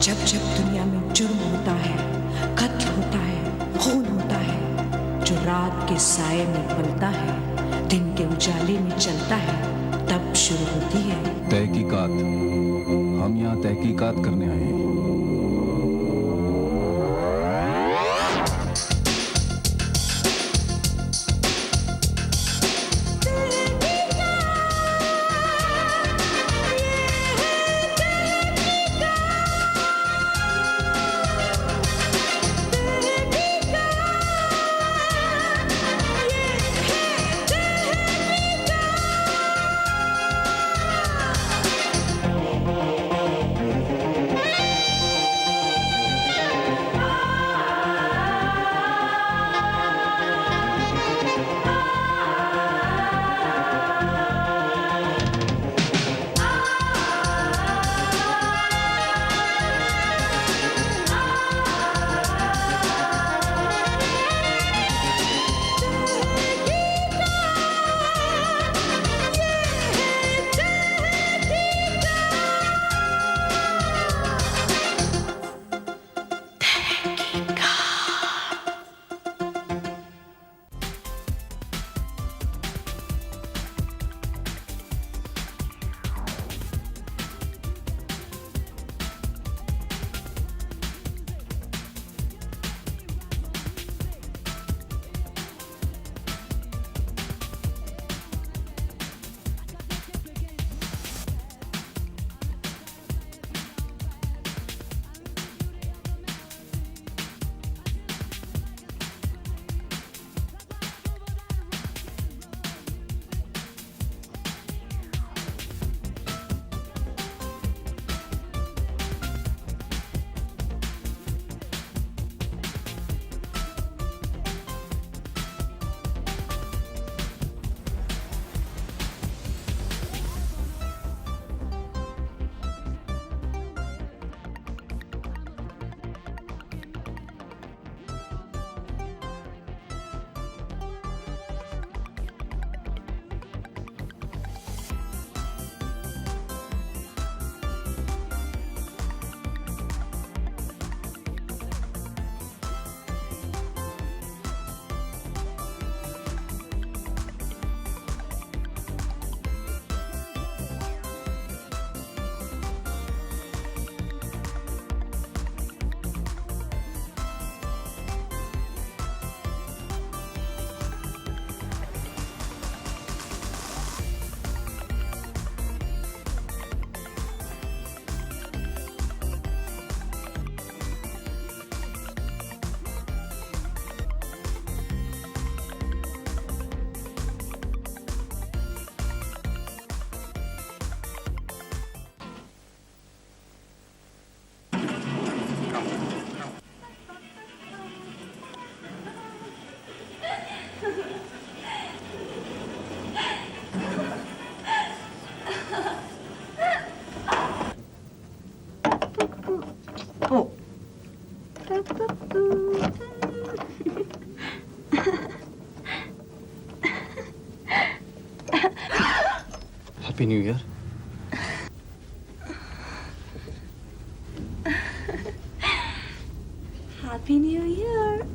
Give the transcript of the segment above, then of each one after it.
जब जब दुनिया में जुर्म होता है, कत्ल होता है, खून होता है, जो रात के साये में पलता है, दिन के उजाले में चलता है, तब शुरू होती है तहकीकात। हम यहाँ तहकीकात करने आए हैं। Happy new year. Happy new year.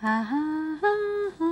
हा हा हा हा।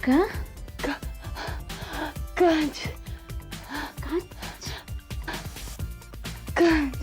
का कांच कांच कांच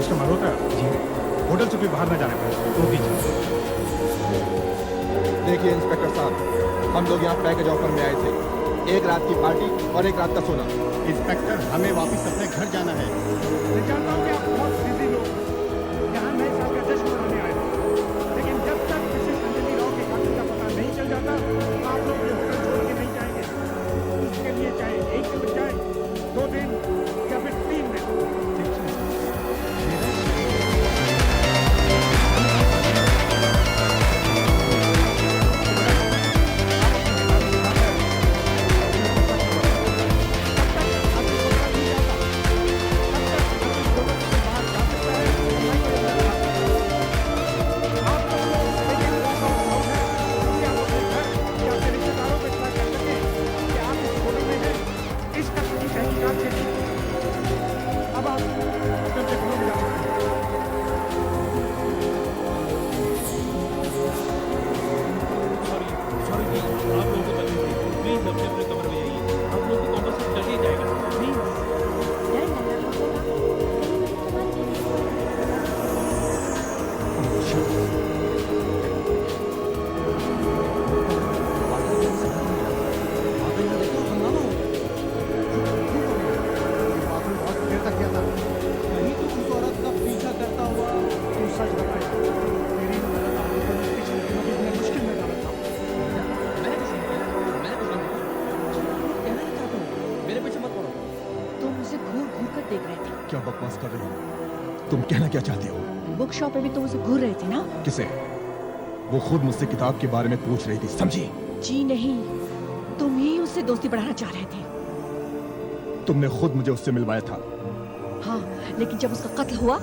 मिस्टर मल्होत्रा जी होटल से कोई बाहर न जाने पाए तो दीजिए। देखिए इंस्पेक्टर साहब, हम लोग यहाँ पैकेज ऑफर में आए थे, एक रात की पार्टी और एक रात का सोना। इंस्पेक्टर हमें वापस अपने घर जाना है। मैं जानता हूँ कि आप बहुत बिजी लोग यहाँ नए साल का जश्न मनाने आए थे, लेकिन जब तक मिसेस अंजलि राव के कातिल का पता नहीं चल जाता आप लोग ये होटल छोड़ के नहीं जाएंगे। इसके लिए चाहे 1 दिन जाए, 2 दिन या फिर 3 दिन। क्या बकवास कर रही हो? तुम कहना क्या चाहते हो? बुक शॉप पे भी तुम उसे घूर रहे थे ना? किसे? वो खुद मुझसे किताब के बारे में पूछ रही थी, समझी? जी नहीं, तुम ही उससे दोस्ती बढ़ाना चाह रहे थे। तुमने खुद मुझे उससे मिलवाया था। हाँ, लेकिन जब उसका कत्ल हुआ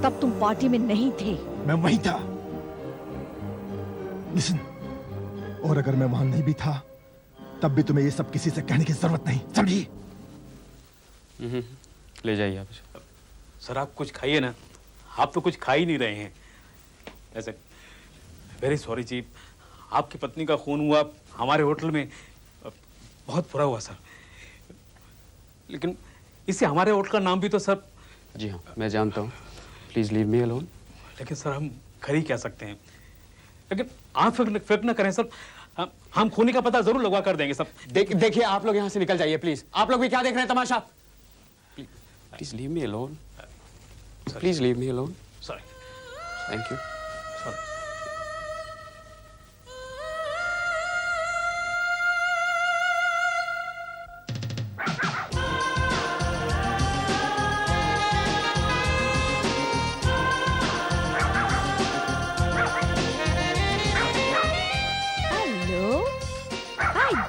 तब तुम पार्टी में नहीं थे। मैं वहीं था। लिसन, और अगर मैं वहां नहीं भी था तब भी तुम्हें ये सब किसी से कहने की जरूरत नहीं, समझी? ले जाइए आप। सर आप कुछ खाइए ना, आप तो कुछ खा ही नहीं रहे हैं। ऐसे वेरी सॉरी जी, आपकी पत्नी का खून हुआ हमारे होटल में, बहुत बुरा हुआ सर। लेकिन इससे हमारे होटल का नाम भी तो सर। जी हाँ, मैं जानता हूँ। Please leave me alone. लेकिन सर हम कर ही क्या सकते हैं। लेकिन आप फिक्र न करें सर, हम खूनी का पता जरूर लगवा कर देंगे सब। देखिए आप लोग यहाँ से निकल जाइए प्लीज। आप लोग भी क्या देख रहे हैं तमाशा? Please leave me alone. Please leave me alone. Sorry. Thank you. Sorry.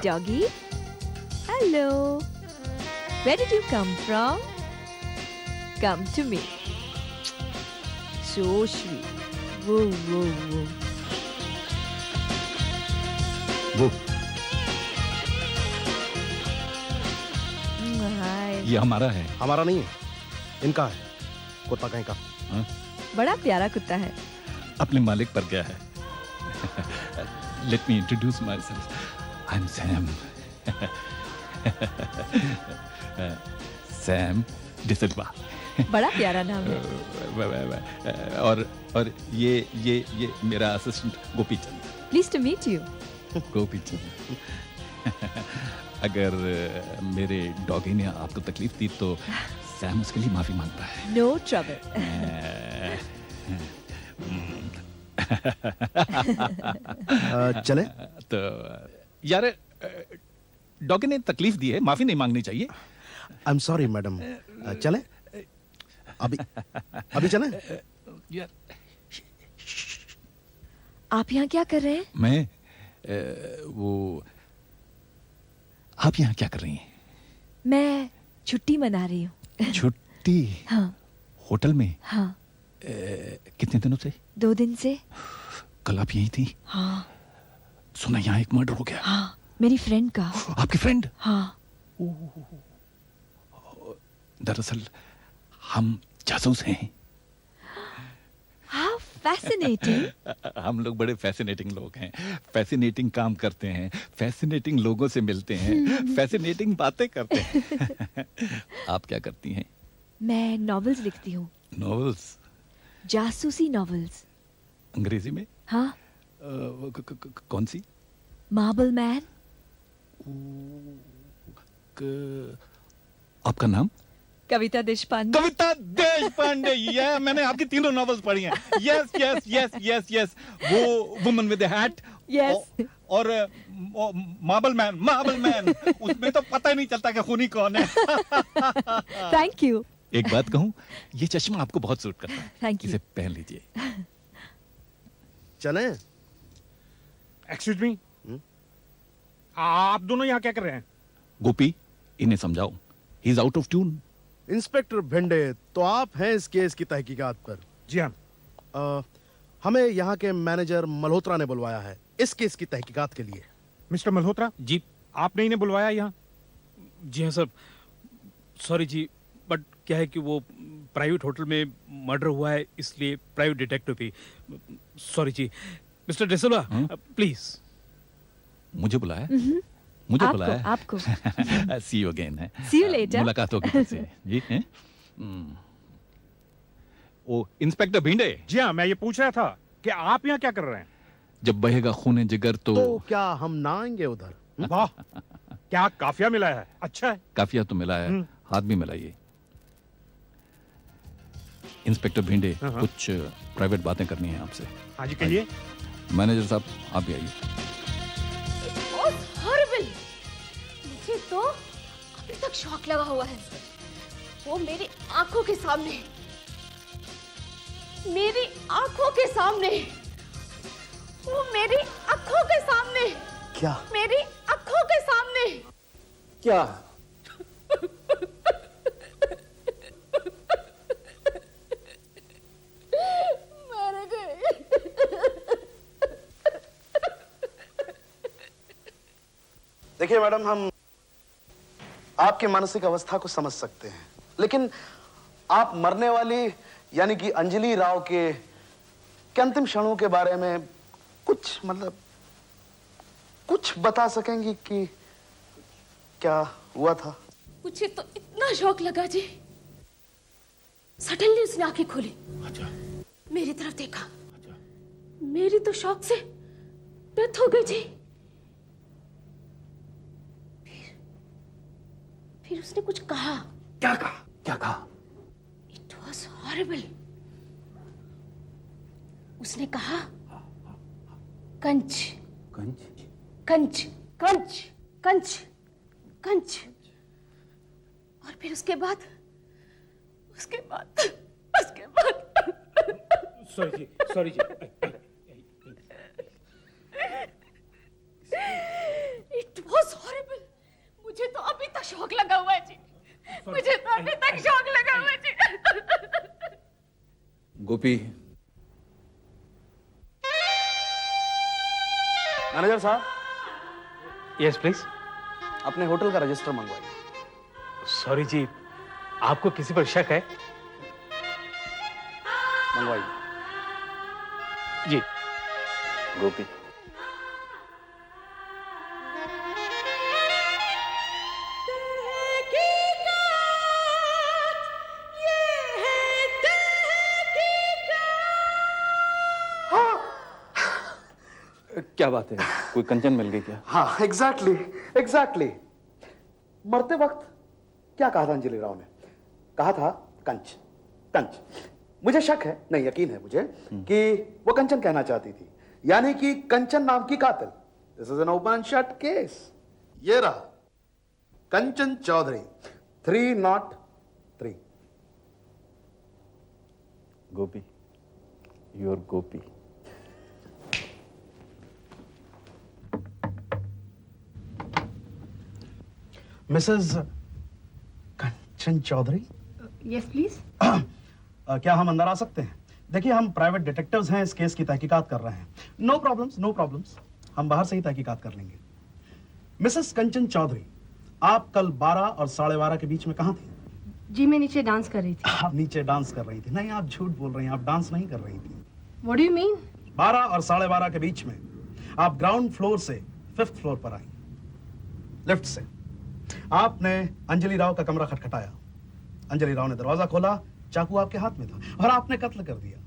Doggy. Hello. Where did you come from? Come to me. So sweet. Whoa, whoa, whoa. वो Hi. ये हमारा है। हमारा नहीं है, इनका है। कुत्ता कहीं का। हाँ? बड़ा प्यारा कुत्ता है। अपने मालिक पर गया है। Let me introduce myself. I'm Sam. Sam de Silva. बड़ा प्यारा नाम है। और ये मेरा assistant Gopichand. Pleased to meet you. Gopichand. अगर मेरे डॉगी ने आपको तकलीफ दी तो सैम उसके लिए माफी मांगता है। No trouble. चले? तो यार डॉगी ने तकलीफ दी है, माफी नहीं मांगनी चाहिए। I am sorry madam. चले? अभी चले? यार आप यहाँ क्या कर रहे हैं? मैं वो आप यहाँ क्या कर रही हैं? मैं छुट्टी मना रही हूँ। छुट्टी? हाँ होटल में? हाँ। कितने दिनों से? 2 दिन से। कल आप यहीं थी? हाँ। सुना यहाँ एक मर्डर हो गया। हाँ, मेरी फ्रेंड का। आपकी फ्रेंड? हाँ। दरअसल हम जासूस हैं। How fascinating. हम लोग बड़े फैसिनेटिंग लोग हैं। फैसिनेटिंग काम करते हैं, फैसिनेटिंग लोगों से मिलते हैं, फैसिनेटिंग बातें करते हैं। आप क्या करती हैं? मैं नॉवेल्स लिखती हूँ। नॉवेल्स? जासूसी नॉवेल्स। अंग्रेजी में? हाँ। कौन सी? Marble man. आपका नाम? कविता देशपांडे। कविता देशपांडे, ये मैंने आपकी तीनों नॉवेल्स पढ़ी हैं। Yes yes yes yes yes. वो woman with the hat. Yes. और मार्बल मैन उसमें तो पता ही नहीं चलता कि खूनी कौन है। Thank you. एक बात कहूँ, ये चश्मा आपको बहुत सूट करता है। Thank you. इसे पहन लीजिए। चलें? एक्सक्यूज मी, आप दोनों यहाँ क्या कर रहे हैं? गोपी, इन्हें समझाओ। He is out of tune. Inspector Bhinde, तो आप हैं इस केस की तहकीकात पर? जी हाँ। हमें यहाँ के मैनेजर मल्होत्रा ने बुलवाया है इस केस की तहकीकात के लिए। मिस्टर मल्होत्रा जी। आपने इन्हें बुलवाया यहाँ? जी हाँ सर, सॉरी जी, बट क्या है कि वो प्राइवेट होटल में मर्डर हुआ है, इसलिए प्राइवेट डिटेक्टिव भी। सॉरी जी। Mister DeSilva, please. मुझे बुलाया? मुझे आपको, बुलाया? आपको। सी यू अगेन है। See you later. मुलाकात होगी फिर से। जी हैं? ओ इंस्पेक्टर भिंडे। जी हाँ, मैं ये पूछ रहा था कि आप यहाँ क्या कर रहे हैं? जब बहेगा खून जिगर तो क्या हम ना आएंगे उधर? वाह, क्या काफिया मिला है, अच्छा है। काफिया तो मिला है, हाथ भी मिलाइए। इंस्पेक्टर भिंडे, कुछ प्राइवेट बातें करनी है आपसे। हाँ जी, कहिए। मैनेजर साहब, आप भी आइए। हॉरिबल। मुझे तो अभी तक शॉक लगा हुआ है। वो मेरी आंखों के सामने, मेरी आंखों के सामने, वो मेरी आंखों के सामने। क्या? मेरी आंखों के सामने। क्या? मर गए। देखिए मैडम, हम आपकी मानसिक अवस्था को समझ सकते हैं, लेकिन आप मरने वाली यानी कि अंजलि राव के अंतिम क्षणों के बारे में कुछ कुछ बता सकेंगी कि क्या हुआ था? मुझे तो इतना शौक लगा जी, सडनली उसने आंखें खोली। अच्छा। मेरी तरफ देखा। मेरी तो शौक से डेथ हो गई जी। फिर उसने कुछ कहा। क्या कहा? क्या कहा? It was horrible. उसने कहा, कंच कंच? कंच कंच कंच कंच। और फिर उसके बाद सॉरी जी, सॉरी जी। It was horrible. मुझे तो अभी तक शौक लगा हुआ है जी। मुझे तो अभी तक शौक लगा हुआ है जी। गोपी। मैनेजर साहब, यस प्लीज। अपने होटल का रजिस्टर मंगवाइए। सॉरी जी, आपको किसी पर शक है? मंगवाइए। जी। गोपी। क्या बात है, कोई कंचन मिल गई क्या? हाँ, एग्जैक्टली। मरते वक्त क्या कहा था अंजलि राव ने? कहा था कंच कंच। मुझे शक है, नहीं यकीन है मुझे, कि वो कंचन कहना चाहती थी, यानी कि कंचन नाम की कातिल। This is an open and shut case. ये रहा Kanchan Chaudhary, 303। Gopi, your Gopi. Mrs Kanchan Chaudhary? Yes please. क्या हम अंदर आ सकते हैं? देखिए, हम प्राइवेट डिटेक्टिव्स हैं, इस केस की तहकीकात कर रहे हैं। नो प्रॉब्लम्स, नो प्रॉब्लम्स, हम बाहर से ही तहकीकात कर लेंगे। मिसेस कंचन चौधरी, आप कल 12 और 12:30 के बीच में कहाँ थी? जी मैं नीचे डांस कर रही थी। आप नीचे डांस कर रही थी? नहीं, आप झूठ बोल रही हैं, आप डांस नहीं कर रही थी। What do you mean? 12 और 12:30 के बीच में आप ग्राउंड फ्लोर से 5th फ्लोर पर आई, लिफ्ट से। आपने अंजलि राव का कमरा खटखटाया। अंजलि राव ने दरवाजा खोला, चाकू आपके हाथ में था और आपने कत्ल कर दिया।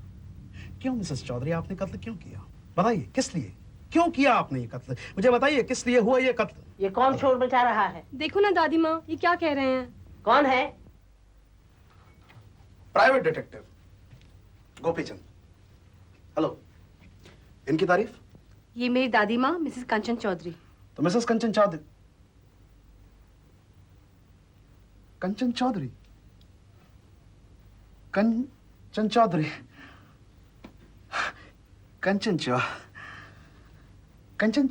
क्यों मिसेस चौधरी, आपने कत्ल क्यों किया? बताइए, किस लिए, क्यों किया आपने ये कत्ल? मुझे बताइए, किस लिए हुआ ये कत्ल? ये कौन शोर मचा रहा है? देखो ना दादी माँ, ये क्या कह रहे हैं? कौन है? Private detective Gopichand. हेलो, इनकी तारीफ? ये मेरी दादी माँ मिसेस कंचन चौधरी। तो मिसेस कंचन चौधरी, कंचन चौधरी, कंचन चौधरी, कंचन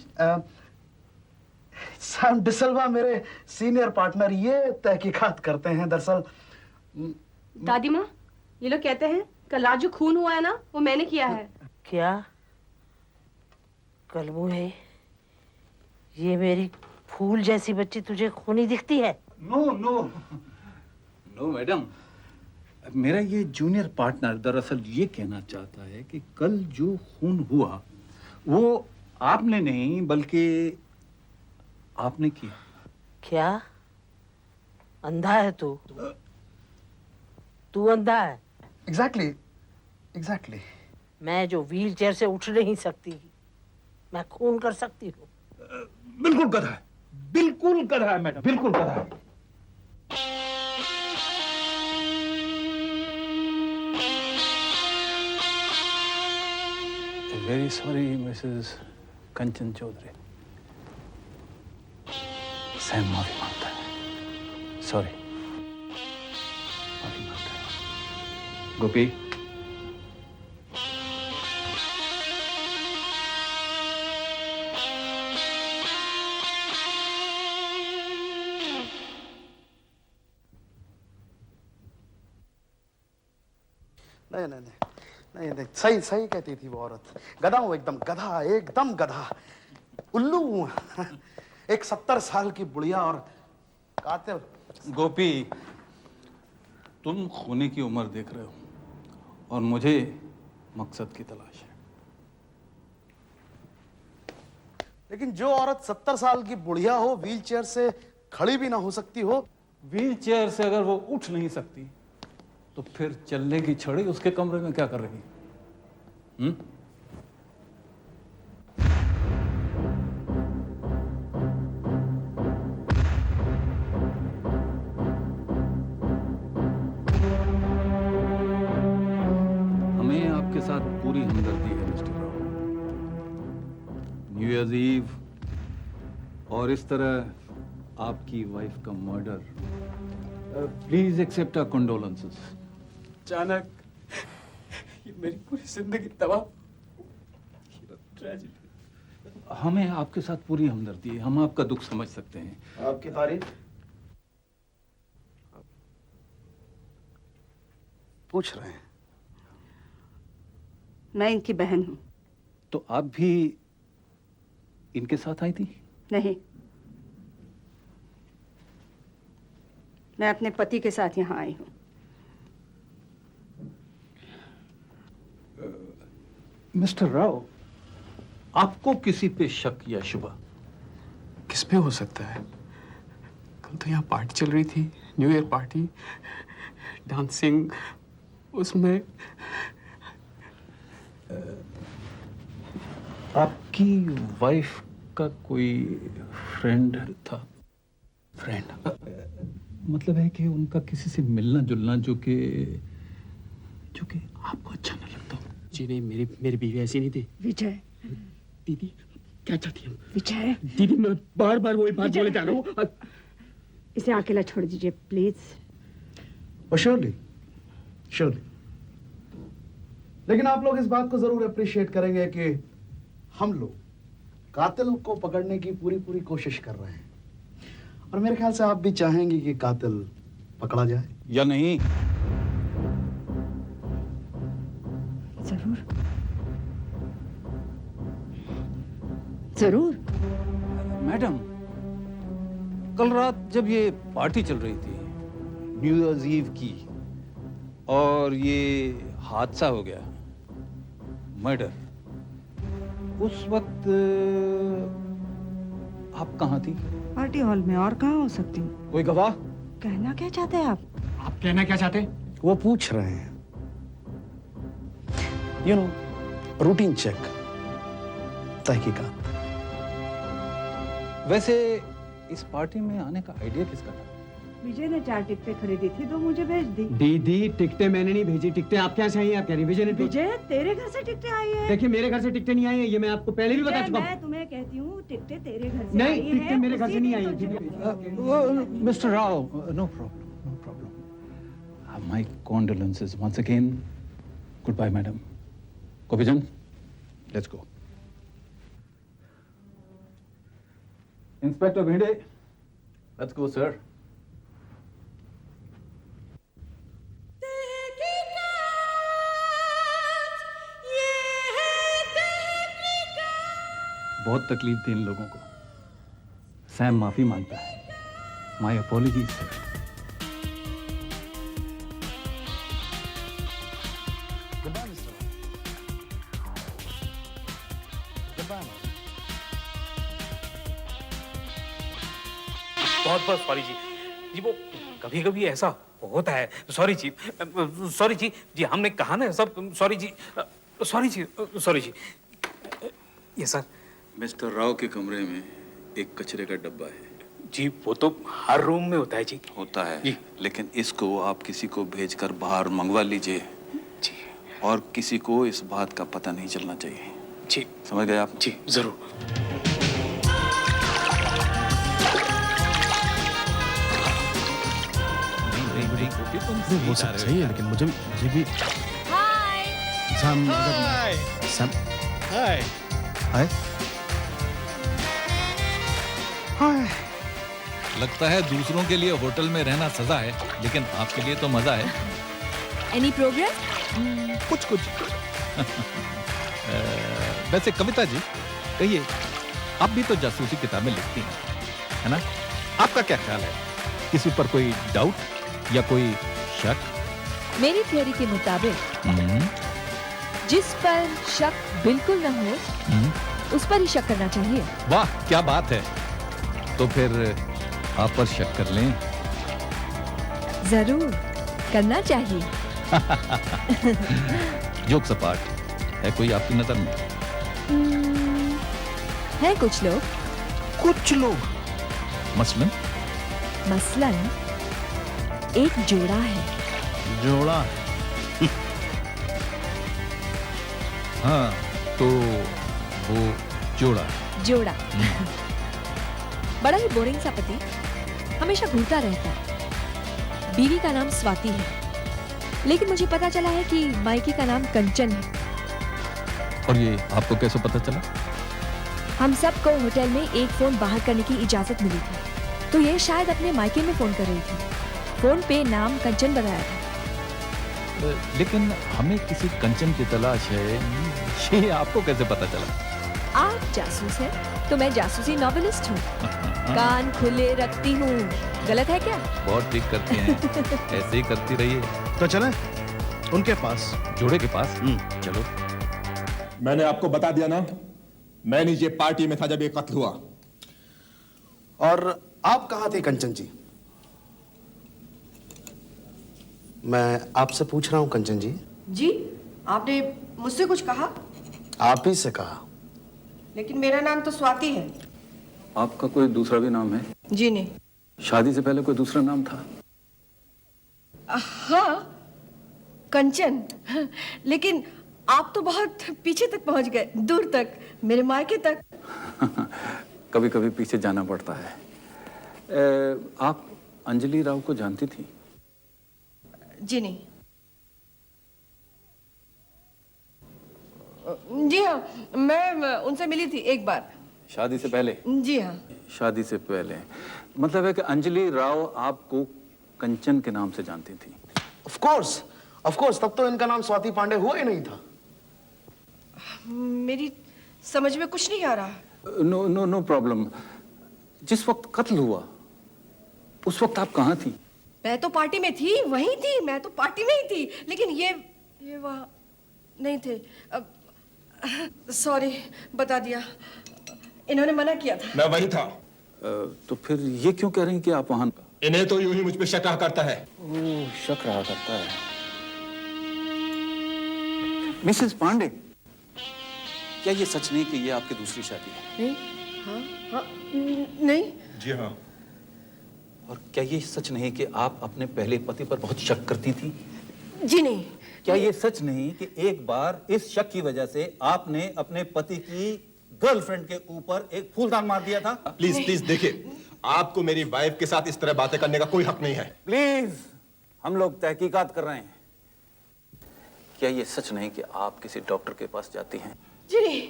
सैम डिसल्वा मेरे सीनियर पार्टनर, ये तहकीकात करते हैं। दरअसल दादी माँ, ये लोग कहते हैं कल रात जो खून हुआ है ना, वो मैंने किया है। क्या कलबू है? ये मेरी फूल जैसी बच्ची तुझे खूनी दिखती है? नो नो नो मैडम, मेरा ये जूनियर पार्टनर दरअसल ये कहना चाहता है कि कल जो खून हुआ वो आपने नहीं बल्कि आपने किया। क्या अंधा है तू? तू अंधा है? एग्जैक्टली। मैं जो व्हील चेयर से उठ नहीं सकती, मैं खून कर सकती हूँ। बिल्कुल गधा है, बिल्कुल गधा है मैडम, बिल्कुल गधा है। Very sorry Mrs Kanchan Chaudhary. Sam माफी मांगता है। सॉरी, माफी मांगता है। गोपी, नहीं, सही कहती थी वो औरत। गधा हूं, एकदम गधा, एकदम गधा, उल्लू हूं। एक 70 साल की बुढ़िया और कातिल। गोपी, तुम खोने की उम्र देख रहे हो और मुझे मकसद की तलाश है। लेकिन जो औरत 70 साल की बुढ़िया हो, व्हील चेयर से खड़ी भी ना हो सकती हो। व्हील चेयर से अगर वो उठ नहीं सकती तो फिर चलने की छड़ी उसके कमरे में क्या कर रही? हमें आपके साथ पूरी हमदर्दी है mister Rao. New year's eve और इस तरह आपकी वाइफ का murder. Please accept our condolences. अचानक ये मेरी पूरी जिंदगी तबाह। हमें आपके साथ पूरी हमदर्दी है, हम आपका दुख समझ सकते हैं। आपकी तारीफ पूछ रहे हैं। मैं इनकी बहन हूँ। तो आप भी इनके साथ आई थी? नहीं, मैं अपने पति के साथ यहाँ आई हूँ। मिस्टर राव, आपको किसी पे शक या शुबा? किस पे हो सकता है? कल तो यहाँ पार्टी चल रही थी, न्यू ईयर पार्टी, डांसिंग, उसमें आपकी वाइफ का कोई फ्रेंड था? फ्रेंड? मतलब है कि उनका किसी से मिलना जुलना जो कि आपको अच्छा न लगता हो? जी नहीं, मेरी बीवी ऐसी नहीं थी। विजय, दीदी क्या चाहती है? विजय, दीदी मैं बार बार वही बात बोले जा रहा हूँ। इसे अकेला छोड़ दीजिए प्लीज। श्योरली। लेकिन आप लोग इस बात को जरूर अप्रिशिएट करेंगे कि हम लोग कातिल को पकड़ने की पूरी कोशिश कर रहे हैं। और मेरे ख्याल से आप भी चाहेंगे कि कातिल पकड़ा जाए या नहीं? जरूर जरूर। मैडम, कल रात जब ये पार्टी चल रही थी न्यू ईयर्स ईव की और ये हादसा हो गया, मर्डर, उस वक्त आप कहाँ थी? पार्टी हॉल में, और कहाँ हो सकती हूँ? कोई गवाह? कहना क्या चाहते हैं आप? आप कहना क्या चाहते? वो पूछ रहे हैं, यू नो, रूटीन चेक, तहकीकात। वैसे इस पार्टी में आने का आइडिया किसका था? विजय ने 4 टिकटें खरीदी थी तो मुझे भेज दी। दीदी, टिकटें मैंने नहीं भेजी। टिकटें आप क्या चाहिए? आप कह रही विजय ने? विजय, तेरे घर से टिकटें आई है? देखिए, मेरे घर से टिकटें नहीं आई है, ये मैं आपको पहले भी बता चुका हूँ। मैं तुम्हें कहती हूँ टिकटें तेरे घर से नहीं, आई है। टिकटें मेरे घर से नहीं आई है। Mister Rao, no problem, no problem. My condolences once again. Goodbye, madam. Kobijan, let's go. Inspector Bhinde, let's go, sir. बहुत तकलीफ दी इन लोगों को। सैम माफी मांगता है। My apologies sir. बहुत बहुत सॉरी जी। जी वो कभी कभी ऐसा होता है। सॉरी जी, सॉरी जी। जी हमने कहा ना सब। सॉरी जी, सॉरी जी, सॉरी जी। ये सर। मिस्टर राव के कमरे में एक कचरे का डब्बा है। जी वो तो हर रूम में होता है जी। होता है जी। लेकिन इसको आप किसी को भेजकर बाहर मंगवा लीजिए जी। और किसी को इस बात का पता नहीं चलना चाहिए। जी समझ गए आप? जी जरूर। वो सब सही है, लेकिन मुझे भी हाय सैम हाय हाय हाय। लगता है दूसरों के लिए होटल में रहना सजा है, लेकिन आपके लिए तो मजा है। Any progress? कुछ कुछ। वैसे कविता जी, कहिए, आप भी तो जासूसी किताबें लिखती हैं, है ना? आपका क्या ख्याल है? किसी पर कोई डाउट या कोई शक? मेरी थ्योरी के मुताबिक जिस पर शक बिल्कुल न हो उस पर ही शक करना चाहिए। वाह, क्या बात है। तो फिर आप पर शक कर लें। जरूर करना चाहिए। जोक सपाट है कोई आपकी नजर में? है कुछ लोग। कुछ लोग मसलन? मसलन एक जोड़ा है। जोड़ा? हाँ, तो वो जोड़ा। जोड़ा। बड़ा ही बोरिंग सा पति, हमेशा घूमता रहता है। बीवी का नाम स्वाति है, लेकिन मुझे पता चला है कि मायके का नाम कंचन है। और ये आपको कैसे पता चला? हम सबको होटल में एक फोन बाहर करने की इजाजत मिली थी, तो ये शायद अपने मायके में फोन कर रही थी। फोन पे नाम कंचन बताया था। लेकिन हमें किसी कंचन की तलाश है, ये आपको कैसे पता चला? आप जासूस हैं, तो मैं जासूसी नॉवेलिस्ट हूँ। कान खुले रखती हूँ। गलत है क्या? बहुत ठीक करती हैं। ऐसे ही करती रहिए। तो चलें उनके पास, जोड़े के पास। चलो। मैंने आपको बता दिया ना, मैं नीचे पार्टी में था जब ये कत्ल हुआ। और आप कहाँ थे कंचन जी? मैं आपसे पूछ रहा हूँ कंचन जी। जी, आपने मुझसे कुछ कहा? आप ही से कहा। लेकिन मेरा नाम तो स्वाति है। आपका कोई दूसरा भी नाम है? जी नहीं। शादी से पहले कोई दूसरा नाम था? हाँ, कंचन। लेकिन आप तो बहुत पीछे तक पहुंच गए, दूर तक, मेरे मायके तक। कभी कभी पीछे जाना पड़ता है। आप अंजलि राव को जानती थी? जी नहीं। जी हाँ, मैं उनसे मिली थी एक बार। शादी से पहले? जी हाँ। शादी से पहले मतलब है कि अंजलि राव आपको कंचन के नाम से जानती थी। ऑफ कोर्स, तब तो इनका नाम स्वाति पांडे हुआ ही नहीं था। मेरी समझ में कुछ नहीं आ रहा। No problem. जिस वक्त कत्ल हुआ उस वक्त आप कहाँ थी? मैं तो पार्टी में थी, वहीं थी, मैं तो पार्टी में ही थी, लेकिन ये वहाँ नहीं थे। सॉरी, बता दिया, इन्होंने मना किया था। मैं वही था। तो फिर ये क्यों कह रही हैं कि आप वहां? इन्हें तो यूं ही मुझ पे शक रहा करता है। ओह, शक रहा करता है। मिसेस पांडे, क्या ये सच नहीं कि ये आपकी दूसरी शादी है? नहीं, हाँ, नहीं। जी हाँ। और क्या ये सच नहीं कि आप अपने पहले पति पर बहुत शक करती थी? जी नहीं। क्या ये सच नहीं कि एक बार इस शक की वजह से आपने अपने पति की गर्लफ्रेंड के ऊपर एक फूलदान मार दिया था? प्लीज देखिए, आपको मेरी वाइफ के साथ इस तरह बातें करने का कोई हक नहीं है। प्लीज, हम लोग तहकीकात कर रहे हैं। क्या ये सच नहीं कि आप किसी डॉक्टर के पास जाती हैं? जी नहीं।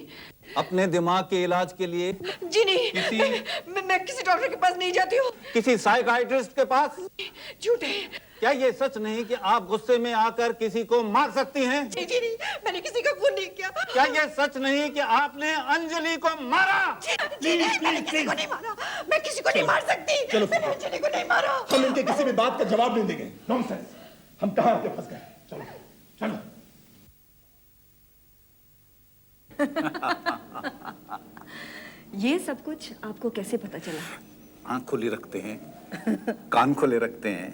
अपने दिमाग के इलाज के लिए? जी नहीं, मैं किसी डॉक्टर के पास नहीं जाती हूँ। किसी साइकाइट्रिस्ट के पास? झूठ है। क्या ये सच नहीं कि आप गुस्से में आकर किसी को मार सकती हैं? जी नहीं, मैंने किसी का खून नहीं किया। क्या ये सच नहीं कि आपने अंजलि को मारा? जी नहीं, मैंने किसी को नहीं मारा। मैं किसी को नहीं मार सकती। चलो, मैंने अंजलि को नहीं मारा। हम इनके किसी भी बात का जवाब नहीं देंगे। नॉनसेंस, हम कहाँ आके फंस गए? चलो चलो। ये सब कुछ आपको कैसे पता चला? आंख खुली रखते हैं, कान खुले रखते हैं,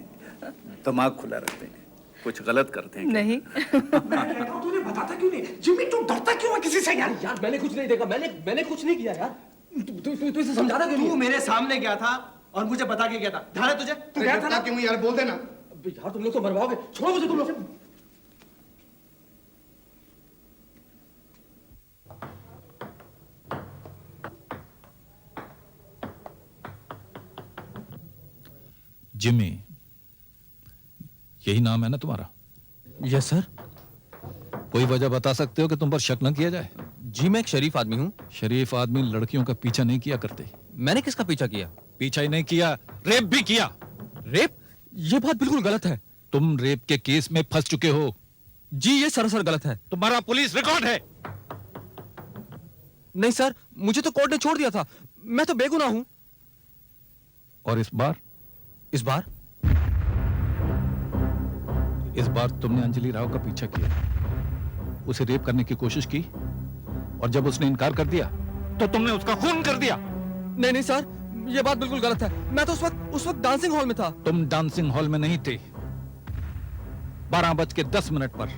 दिमाग खुला रखते हैं, कुछ गलत करते हैं क्या? नहीं। तूने बताता क्यों नहीं? जिमी, तू डरता क्यों है किसी से यार? यार मैंने कुछ नहीं देखा, मैंने कुछ नहीं किया यार। तू इसे समझाता क्यों नहीं? तू मेरे सामने गया था और मुझे बता के गया था। ध्यान है तुझे? तू गया था ना? क्यों यार, बोल देना। यार तुम लोग तो मरवाओगे, छोड़ो मुझे तुम लोग। जिमी, यही नाम है ना तुम्हारा? Yes sir. कोई वजह बता सकते हो कि तुम पर शक न किया जाए? जी मैं एक शरीफ आदमी हूँ। शरीफ आदमी लड़कियों का पीछा नहीं किया करते। मैंने किसका पीछा किया? पीछा ही नहीं किया, रेप भी किया। रेप? ये बात बिल्कुल गलत है। तुम रेप के केस में फंस चुके हो। जी ये सरासर गलत है। तुम्हारा पुलिस रिकॉर्ड है। नहीं सर, मुझे तो कोर्ट ने छोड़ दिया था, मैं तो बेगुनाह हूँ। और इस बार तुमने अंजलि राव का पीछा किया, उसे रेप करने की कोशिश की, और जब उसने इनकार कर दिया तो तुमने उसका खून कर दिया। नहीं सर, ये बात बिल्कुल गलत है। मैं तो उस वक्त डांसिंग हॉल में था। तुम डांसिंग हॉल में नहीं थे। 12:10 पर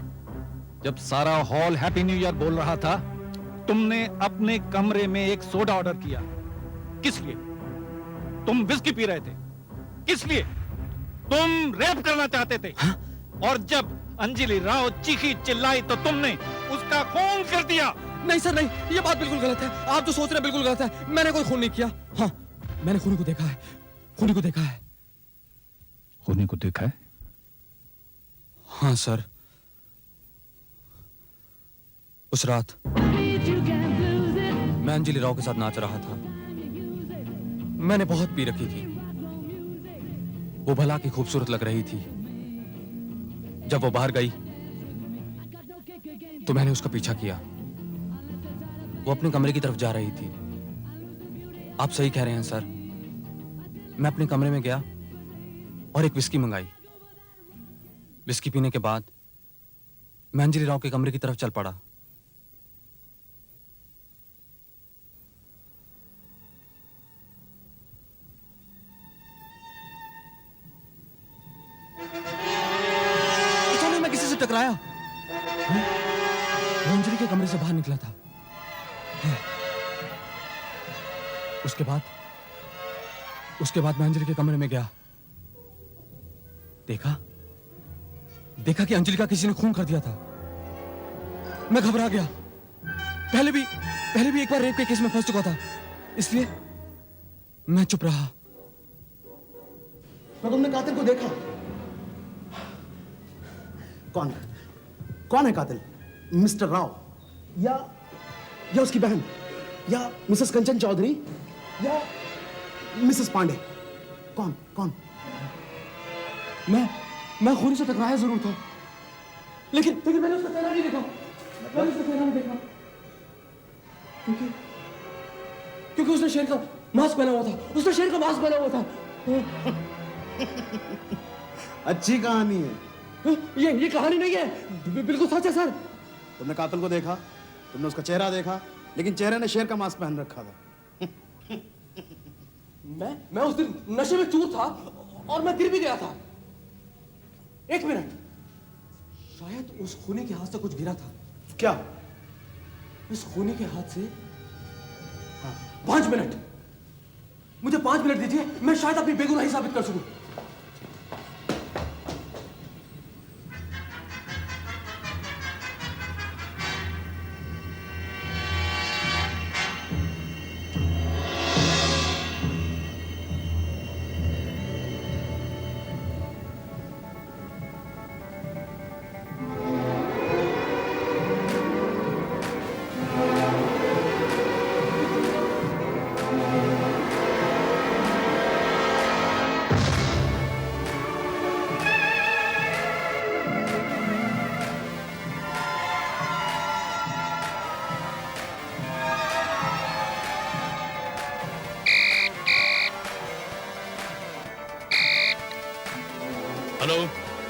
जब सारा हॉल हैप्पी न्यू ईयर बोल रहा था, तुमने अपने कमरे में एक सोडा ऑर्डर किया। किस लिए? तुम विस्की पी रहे थे। किस लिए? तुम रेप करना चाहते थे। हाँ? और जब अंजलि राव चीखी चिल्लाई तो तुमने उसका खून कर दिया। नहीं सर नहीं, ये बात बिल्कुल गलत है। आप जो सोच रहे हैं बिल्कुल गलत है। मैंने कोई खून नहीं किया। हाँ, मैंने खूनी को देखा है। खूनी को देखा है। खूनी को देखा है? हाँ सर, उस रात मैं अंजलि राव के साथ नाच रहा था। मैंने बहुत पी रखी थी। वो भला की खूबसूरत लग रही थी। जब वो बाहर गई तो मैंने उसका पीछा किया। वो अपने कमरे की तरफ जा रही थी। आप सही कह रहे हैं सर। मैं अपने कमरे में गया और एक विस्की मंगाई। विस्की पीने के बाद मैं अंजलि राव के कमरे की तरफ चल पड़ा। अचानक मैं किसी से टकराया। वो अंजलि के कमरे से बाहर निकला था। उसके बाद मैं अंजलि के कमरे में गया। देखा कि अंजलि का किसी ने खून कर दिया था। मैं घबरा गया। पहले भी एक बार रेप के केस में फंस चुका था, इसलिए मैं चुप रहा। तो तुमने कातिल को देखा? कौन है कातिल? मिस्टर राव या उसकी बहन या मिसेस कंचन चौधरी या मिसेस पांडे? कौन? मैं खूनी से टकराया जरूर था, लेकिन मैंने उसका चेहरा नहीं देखा। मैंने उसका चेहरा नहीं देखा क्योंकि उसने शेर का मास्क पहना हुआ था। उसने शेर का मास्क पहना हुआ था। अच्छी कहानी है। ये कहानी नहीं है, बिल्कुल सच है सर। तुमने कातिल को देखा, तुमने उसका चेहरा देखा, लेकिन चेहरे ने शेर का मास्क पहन रखा था। मैं उस दिन नशे में चूर था और मैं गिर भी गया था। एक मिनट, शायद उस खूनी के हाथ से कुछ गिरा था। क्या? इस खूनी के हाथ से? हाँ, 5 मिनट। मुझे 5 मिनट दीजिए, मैं शायद अपनी बेगुनाही साबित कर सकूं। हेलो,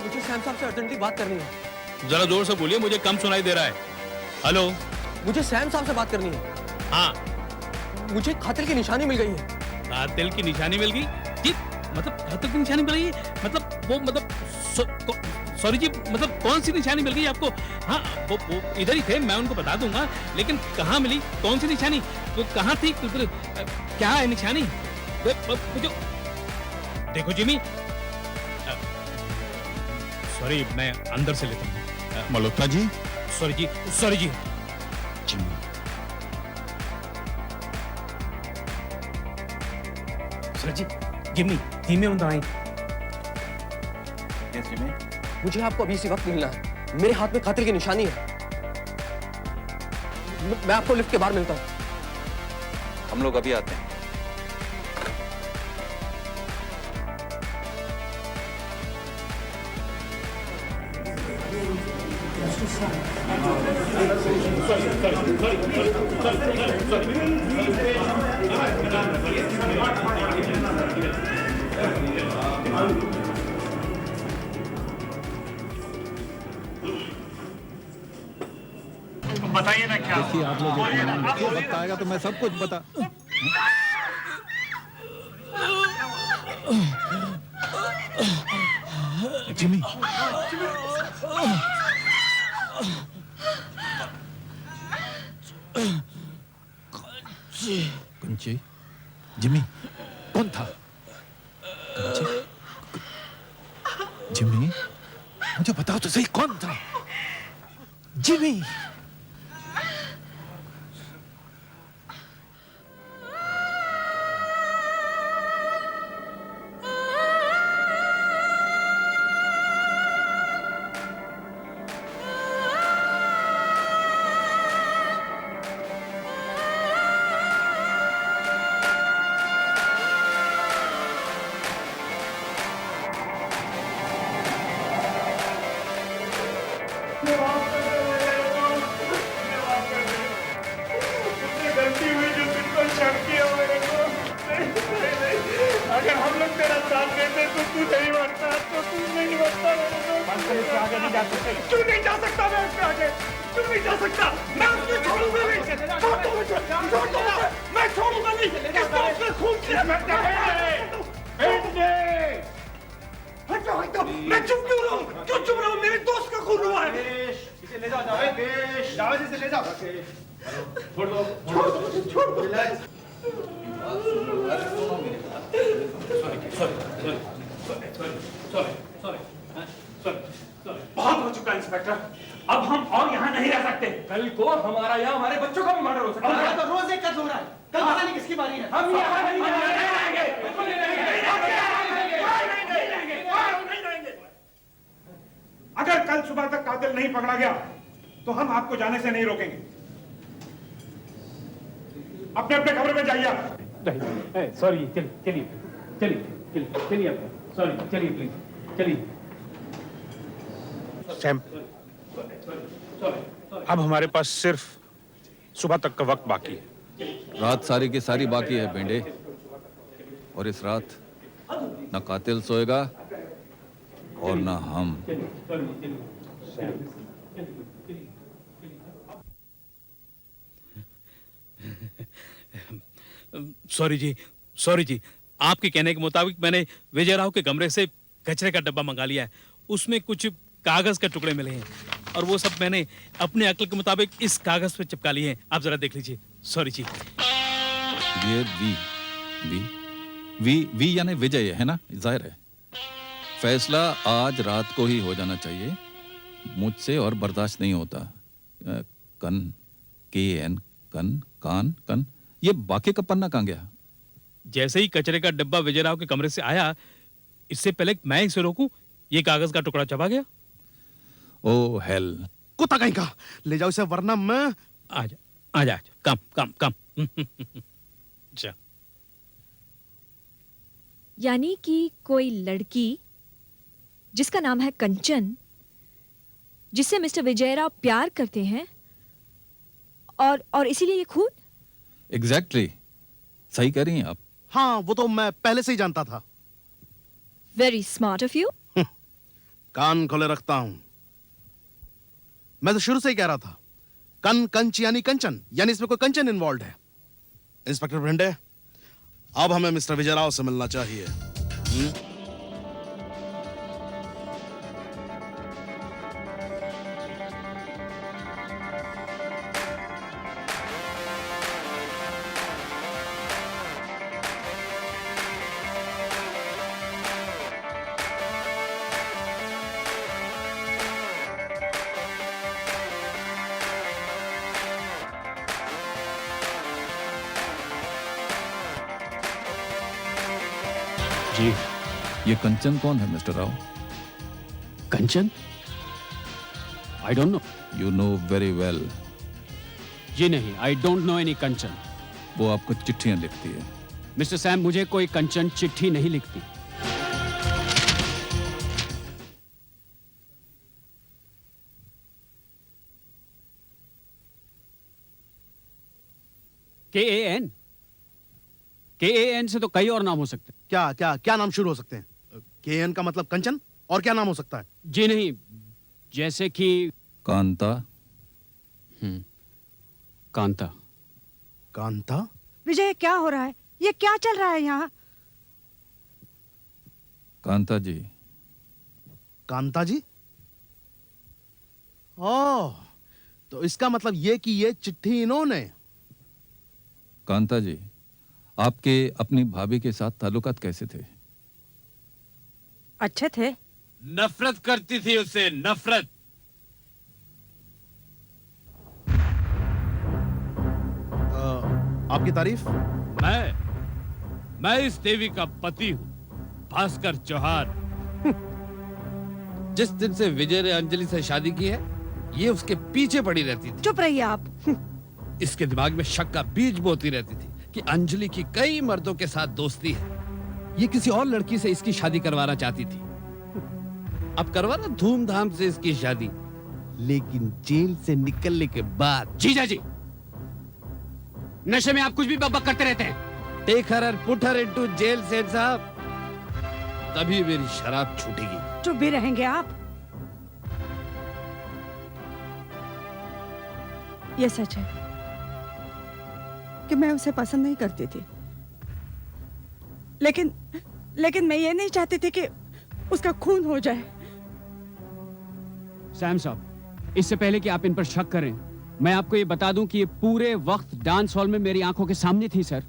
मुझे सैम साहब से अर्जेंटली बात करनी है। जरा जोर से बोलिए, मुझे कम सुनाई दे रहा है। हेलो, मुझे सैम साहब से बात करनी है। हाँ, मुझे कातिल की निशानी मिल गई है। कातिल की निशानी मिल गई जी? मतलब कातिल की निशानी मिल गई? मतलब वो मतलब सॉरी जी, मतलब कौन सी निशानी मिल गई आपको? हाँ, वो इधर ही थे, मैं उनको बता दूंगा, लेकिन कहाँ मिली? कौन सी निशानी? वो कहाँ थी? क्या है निशानी? देखो जिमी, सॉरी, मैं अंदर से लेता हूँ। मल्होत्रा जी। सॉरी जी। सर जी, जिमी, धीमे उंदराई। Yes Jimmy. मुझे आपको अभी इसी वक्त मिलना है। मेरे हाथ में कातिल की निशानी है। मैं आपको लिफ्ट के बाहर मिलता हूँ। हम लोग अभी आते हैं। बताइए ना क्या? देखिए आप लोग वक्त आएगा तो मैं सब कुछ बता। जिमी, कंची, जिमी, कौन था? कंची, जिमी, मुझे बताओ तो सही, कौन था? जिमी। अगर हम लोग तेरा साथ देते तो तू नहीं मरता, तो तू नहीं मरता। आगे नहीं जा सकते। क्यों नहीं जा सकता? मैं उसके आगे क्यों नहीं जा सकता? मैं उसको छोड़ूंगा नहीं। छोड़ दो मुझे, छोड़ दो मुझे, मैं छोड़ूंगा नहीं। किसको उसने खून किया? हट जाओ, हट जाओ। मैं चुप क्यों रहा हूँ? क्यों चुप रहा हूँ? मेरे दोस्त का खून हुआ है। इसे ले जाओ, जावेद, जावेद, इसे ले जाओ। छोड़ दो, छोड़ दो मुझे, छोड़ दो। बहुत हो चुका इंस्पेक्टर, अब हम और यहाँ नहीं रह सकते। कल को हमारा या हमारे बच्चों का भी मर्डर हो सकता है। तो रोज एक कत्ल हो रहा है, कल पता नहीं किसकी बारी है। हम यहाँ नहीं रहेंगे। अगर कल सुबह तक कातिल नहीं पकड़ा गया तो हम आपको जाने से नहीं रोकेंगे। अपने अपने कमरे में जाइए। सॉरी, चलिए, सॉरी, चलिए प्लीज। सैम, अब हमारे पास सिर्फ सुबह तक का वक्त बाकी है। रात सारी की सारी बाकी है बेंडे, और इस रात न कातिल सोएगा और न हम। सॉरी जी, आपके कहने के मुताबिक मैंने विजय राव के कमरे से कचरे का डब्बा मंगा लिया है। उसमें कुछ कागज के टुकड़े मिले हैं और वो सब मैंने अपने अक्ल के मुताबिक इस कागज पे चिपका लिए हैं। आप जरा देख लीजिए। सॉरी जी। ये वी यानी विजय है ना, जाहिर है। फैसला आज रात को ही हो जाना चाहिए, मुझसे और बर्दाश्त नहीं होता। कन कान ये बाकी का पन्ना कहाँ गया? जैसे ही कचरे का डब्बा विजय राव के कमरे से आया, इससे पहले मैं इसे रोकूं, ये कागज का टुकड़ा चबा गया। ओ हेल, कुत्ता कहीं का, ले जाओ इसे वरना मैं। आजा कम। जा। यानी कि कोई लड़की जिसका नाम है कंचन, जिससे मिस्टर विजयराव प्यार करते हैं, और इसीलिए ये खून। एग्जैक्टली, सही कह रही हैं आप। हाँ, वो तो मैं पहले से ही जानता था। Very smart of you. कान खोले रखता हूं। मैं तो शुरू से ही कह रहा था, कंच यानी कंचन, यानी इसमें कोई कंचन इन्वॉल्व है। इंस्पेक्टर भिंडे, अब हमें मिस्टर विजयराव से मिलना चाहिए। जी। ये कंचन कौन है mister Rao? Kanchan? I don't know. You know very well. जी नहीं, I don't know any Kanchan. वो आपको चिट्ठियां लिखती है। मिस्टर सैम, मुझे कोई कंचन चिट्ठी नहीं लिखती। KAN से तो कई और नाम हो सकते हैं। क्या नाम शुरू हो सकते हैं? KN का मतलब कंचन, और क्या नाम हो सकता है? जी नहीं, जैसे कि कांता। कांता? विजय, क्या हो रहा है? ये क्या चल रहा है यहाँ? कांता जी। कांता जी? ओह, तो इसका मतलब ये कि ये चिट्ठी इन्होंने। कांता जी, आपके अपनी भाभी के साथ ताल्लुकात कैसे थे? अच्छे थे। नफरत करती थी उससे, नफरत। आपकी तारीफ? मैं इस देवी का पति हूँ, भास्कर चौहान। जिस दिन से विजय ने अंजलि से शादी की है, ये उसके पीछे पड़ी रहती थी। चुप रहिए आप। इसके दिमाग में शक का बीज बोती रहती थी कि अंजलि की कई मर्दों के साथ दोस्ती है। ये किसी और लड़की से इसकी शादी करवाना चाहती थी। अब करवाना धूमधाम से इसकी शादी, लेकिन जेल से निकलने के बाद। जीजा जी, नशे में आप कुछ भी बकबक करते रहते हैं। Take her and put her into jail सेठ साहब, तभी मेरी शराब छूटेगी। चुप भी रहेंगे आप? ये सच है कि मैं उसे पसंद नहीं करती थी, लेकिन मैं ये नहीं चाहती थी कि उसका खून हो जाए। सैम साहब, इससे पहले कि आप इन पर शक करें, मैं आपको ये बता दूं कि ये पूरे वक्त डांस हॉल में मेरी आंखों के सामने थी सर।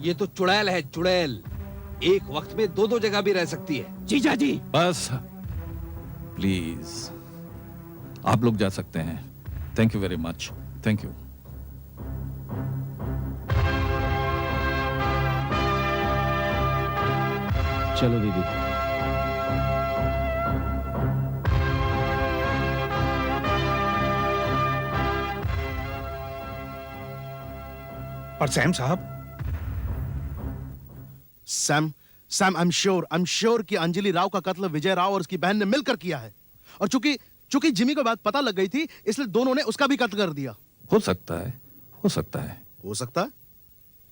ये तो चुड़ैल है, चुड़ैल। एक वक्त में दो जगह भी रह सकती है। जीजा जी, बस प्लीज, आप लोग जा सकते हैं। Thank you very much. Thank you. चलो दीदी। और सैम साहब, Sam, Sam, I am sure कि अंजलि राव का कत्ल विजय राव और उसकी बहन ने मिलकर किया है। और चूंकि जिमी को बात पता लग गई थी, इसलिए दोनों ने उसका भी कत्ल कर दिया। हो सकता है, हो सकता है, हो सकता है,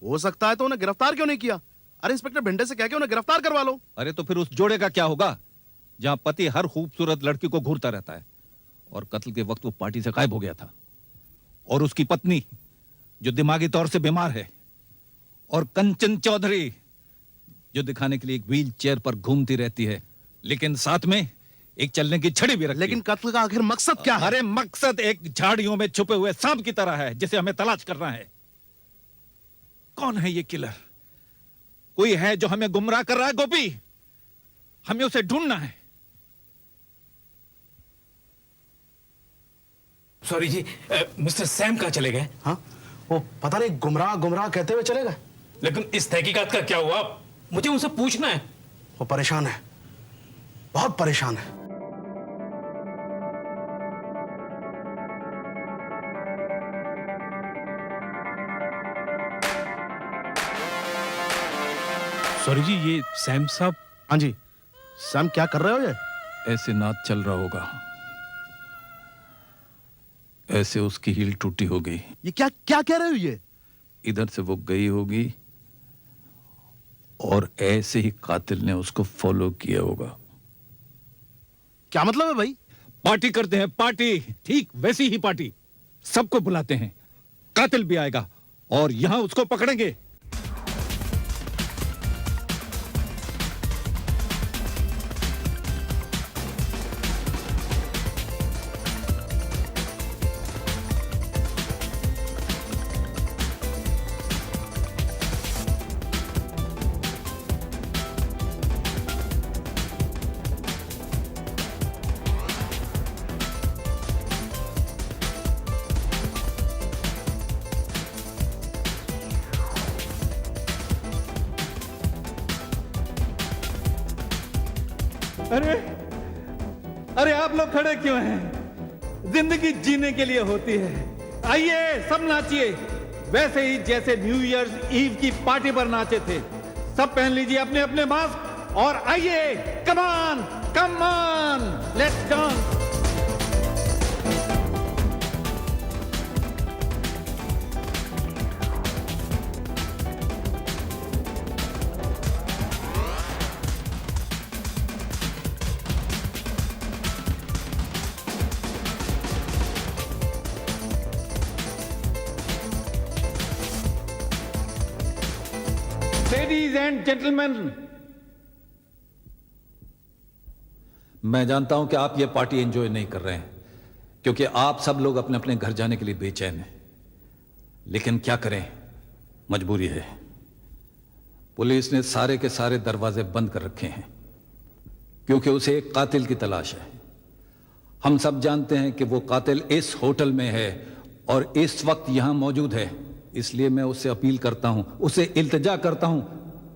हो सकता है तो उन्हें गिरफ्तार क्यों नहीं किया? अरे इंस्पेक्टर भिंडे से कह के उन्हें गिरफ्तार करवा लो। अरे तो फिर उस जोड़े का क्या होगा जहां पति हर खूबसूरत लड़की को घूरता रहता है और कत्ल के वक्त वो पार्टी से गायब हो गया था, और उसकी पत्नी जो दिमागी तौर से बीमार है, और कंचन चौधरी जो दिखाने के लिए एक व्हील चेयर पर घूमती रहती है, लेकिन साथ में एक चलने की छड़ी भी रखती। लेकिन कत्ल का आखिर मकसद क्या है? अरे मकसद एक झाड़ियों में छुपे हुए सांप की तरह है जिसे हमें तलाश करना है। कौन है ये किलर? कोई है जो हमें गुमराह कर रहा है गोपी, हमें उसे ढूंढना है। सॉरी जी, मिस्टर सैम कहाँ चले गए? हाँ, वो पता नहीं गुमराह कहते हुए चले गए। लेकिन इस तहकीकात का क्या हुआ? मुझे उनसे पूछना है। वो परेशान है, बहुत परेशान है। सॉरी जी, ये सैम साहब? हाँ जी। सैम, क्या कर रहे हो ये? ऐसे नाच चल रहा होगा, ऐसे उसकी हील टूटी हो गई। ये क्या कह रहे हो ये? इधर से वो गई होगी और ऐसे ही कातिल ने उसको फॉलो किया होगा। क्या मतलब है भाई? पार्टी करते हैं, पार्टी, ठीक वैसी ही पार्टी। सबको बुलाते हैं, कातिल भी आएगा और यहां उसको पकड़ेंगे। अरे आप लोग खड़े क्यों हैं? जिंदगी जीने के लिए होती है। आइए सब नाचिए, वैसे ही जैसे न्यू ईयर्स ईव की पार्टी पर नाचे थे। सब पहन लीजिए अपने अपने मास्क और आइए, come on, let's dance. Ladies and gentleman, मैं जानता हूं कि आप ये पार्टी एंजॉय नहीं कर रहे हैं क्योंकि आप सब लोग अपने अपने घर जाने के लिए बेचैन हैं। लेकिन क्या करें, मजबूरी है। पुलिस ने सारे के सारे दरवाजे बंद कर रखे हैं क्योंकि उसे एक कातिल की तलाश है। हम सब जानते हैं कि वो कातिल इस होटल में है और इस वक्त यहां मौजूद है। इसलिए मैं उससे अपील करता हूं, उससे इल्तिजा करता हूं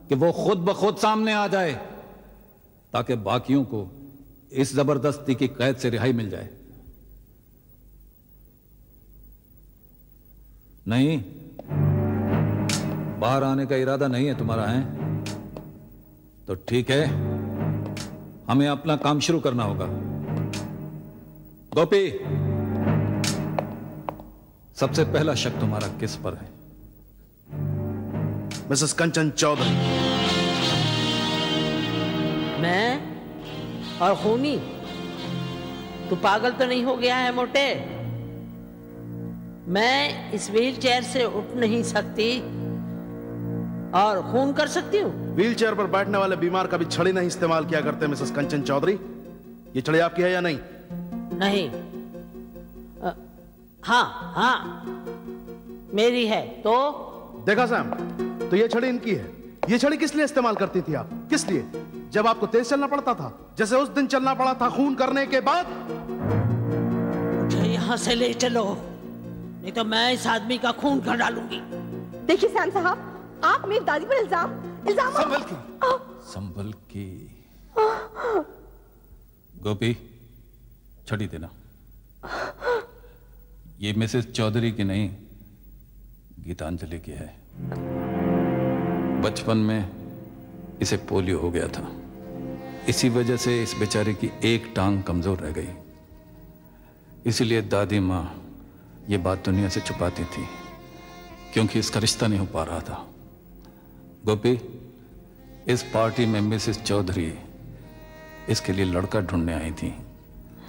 कि वो खुद ब खुद सामने आ जाए ताकि बाकियों को इस जबरदस्ती की कैद से रिहाई मिल जाए। नहीं, बाहर आने का इरादा नहीं है तुम्हारा, है? तो ठीक है, हमें अपना काम शुरू करना होगा। गोपी, सबसे पहला शक तुम्हारा किस पर है? मिसेस कंचन चौधरी। मैं? और खूनी? तू पागल तो नहीं हो गया है मोटे? मैं इस व्हील चेयर से उठ नहीं सकती और खून कर सकती हूँ? व्हील चेयर पर बैठने वाले बीमार कभी छड़ी नहीं इस्तेमाल किया करते मिसेस कंचन चौधरी। ये छड़ी आपकी है या नहीं? नहीं। हाँ, मेरी है। तो देखा सैम, तो ये छड़ी इनकी है। ये छड़ी किस लिए इस्तेमाल करती थी आप? किस लिए? जब आपको तेज चलना पड़ता था, जैसे उस दिन चलना पड़ा था खून करने के बाद। मुझे यहां से ले चलो, नहीं तो मैं इस आदमी का खून कर डालूंगी। देखिए सैम साहब, आप मेरी दादी पर इल्जाम संभल की। गोपी, छड़ी देना। ये मिसेस चौधरी की नहीं, गीतांजलि की है। बचपन में इसे पोलियो हो गया था। इसी वजह से इस बेचारे की एक टांग कमजोर रह गई। इसीलिए दादी माँ ये बात दुनिया से छुपाती थी, क्योंकि इसका रिश्ता नहीं हो पा रहा था। गोपी, इस पार्टी में मिसेस चौधरी इसके लिए लड़का ढूंढने आई थी।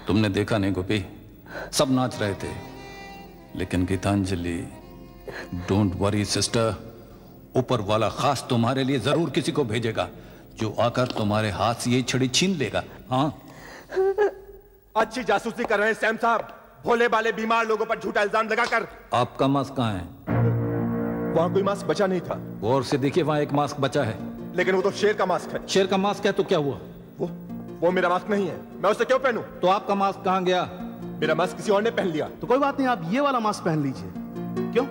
तुमने देखा नहीं गोपी, सब नाच रहे थे, लेकिन गीतांजलि, डोंट वरी सिस्टर, ऊपर वाला खास तुम्हारे लिए जरूर किसी को भेजेगा जो आकर तुम्हारे हाथ से ये छड़ी छीन लेगा। हाँ, अच्छी जासूसी कर रहे हैं सैम साहब, भोले भाले बीमार लोगों पर झूठा इल्जाम लगाकर। आपका मास्क कहाँ है? वहां कोई मास्क बचा नहीं था। गौर से देखिए, वहां एक मास्क बचा है। लेकिन वो तो शेर का मास्क है। शेर का मास्क है तो क्या हुआ? वो मेरा मास्क नहीं है, मैं उसे क्यों पहनूं? तो आपका मास्क कहाँ गया? मेरा मास्क किसी और ने पहन लिया। तो कोई बात नहीं, आप ये वाला मास्क पहन लीजिए। क्यों